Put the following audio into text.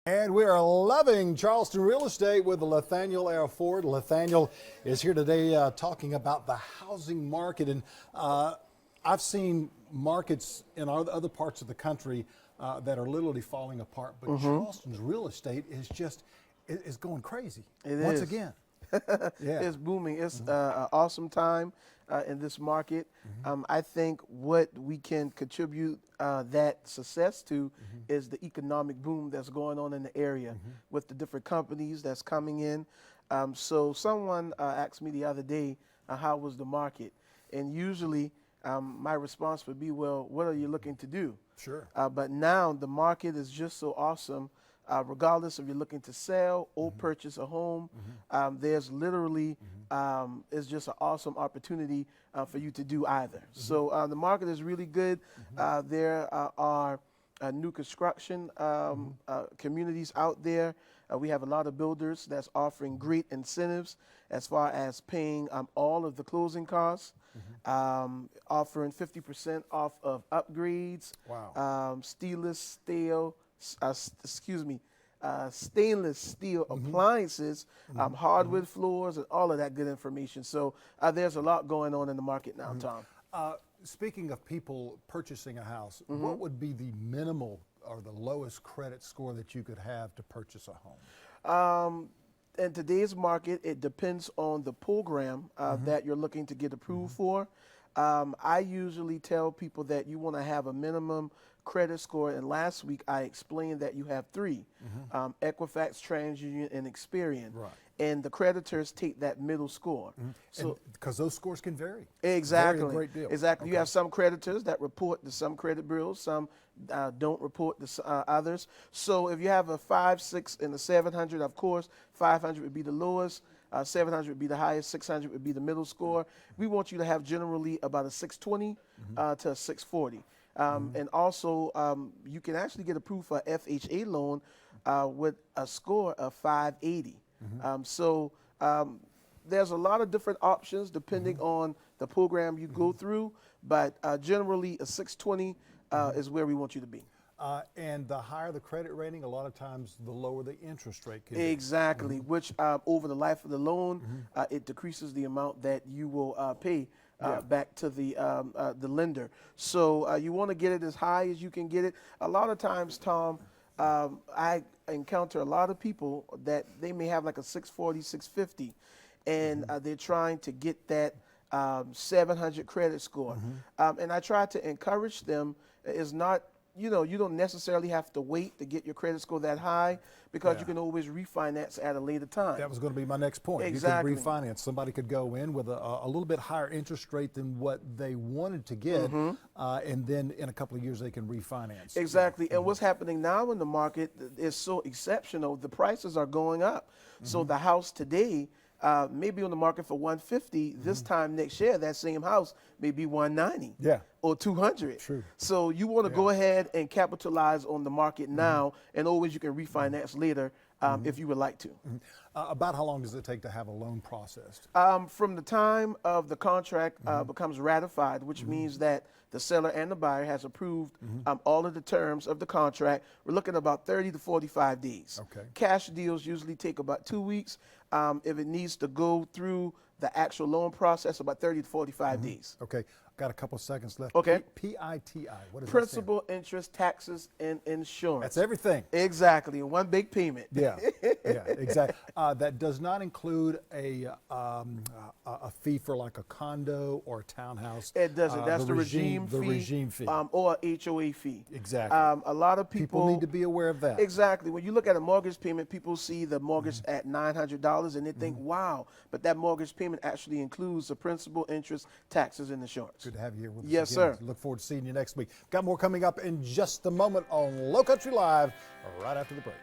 And we are loving Charleston real estate with Nathaniel R. Ford. Nathaniel is here today talking about the housing market. And I've seen markets in other parts of the country that are literally falling apart. But Charleston's real estate is going crazy. Once again. Yeah. It's booming. It's an awesome time in this market. I think what we can contribute that success to is the economic boom that's going on in the area with the different companies that's coming in. So someone asked me the other day, how was the market? And usually my response would be, well, what are you looking to do? Sure. But now the market is just so awesome. Regardless if you're looking to sell or purchase a home, there's literally, it's just an awesome opportunity for you to do either. So the market is really good. There are new construction communities out there. We have a lot of builders that's offering great incentives as far as paying all of the closing costs, offering 50% off of upgrades, stainless steel appliances, hardwood floors, and all of that good information. So there's a lot going on in the market now, Tom. Speaking of people purchasing a house, what would be the minimal or the lowest credit score that you could have to purchase a home? In today's market, it depends on the program that you're looking to get approved for. I usually tell people that you want to have a minimum credit score, and last week I explained that you have three, Equifax, TransUnion, and Experian. Right. And the creditors take that middle score. So because those scores can vary. Exactly. Vary a great deal. Exactly. Okay. You have some creditors that report to some credit bureaus, some don't report to others. So if you have a 5, 6, and a 700, of course, 500 would be the lowest. 700 would be the highest, 600 would be the middle score. We want you to have generally about a 620 to a 640. And also, you can actually get approved for a FHA loan with a score of 580. So there's a lot of different options depending on the program you go through, but generally a 620 is where we want you to be. And the higher the credit rating, a lot of times the lower the interest rate can Exactly, which over the life of the loan, it decreases the amount that you will pay back to the lender. So you want to get it as high as you can get it. A lot of times, Tom, I encounter a lot of people that they may have like a 640, 650, and they're trying to get that 700 credit score. And I try to encourage them. It's not, you don't necessarily have to wait to get your credit score that high, because you can always refinance at a later time. That was going to be my next point. Exactly. You could refinance. Somebody could go in with a little bit higher interest rate than what they wanted to get, and then in a couple of years they can refinance. Exactly. And what's happening now in the market is so exceptional. The prices are going up. So the house today may be on the market for 150. This time next year, that same house may be 190 or 200. True. So you want to go ahead and capitalize on the market now, and always you can refinance later if you would like to. About how long does it take to have a loan processed? From the time of the contract becomes ratified, which means that the seller and the buyer has approved all of the terms of the contract, we're looking at about 30 to 45 days. Okay. Cash deals usually take about 2 weeks. If it needs to go through the actual loan process, about 30 to 45 days. Okay. Got a couple seconds left. Okay. PITI. What is Principal, interest, taxes, and insurance. That's everything. Exactly. One big payment. Yeah, exactly. That does not include a fee for like a condo or a townhouse. It doesn't. That's the regime fee. The regime fee. Or HOA fee. Exactly. A lot of people need to be aware of that. Exactly. When you look at a mortgage payment, people see the mortgage at $900 and they think, wow, but that mortgage payment actually includes the principal, interest, taxes, and insurance. Good to have you here with us. Yes, again. sir. Look forward to seeing you next week. Got more coming up in just a moment on Low Country Live right after the break.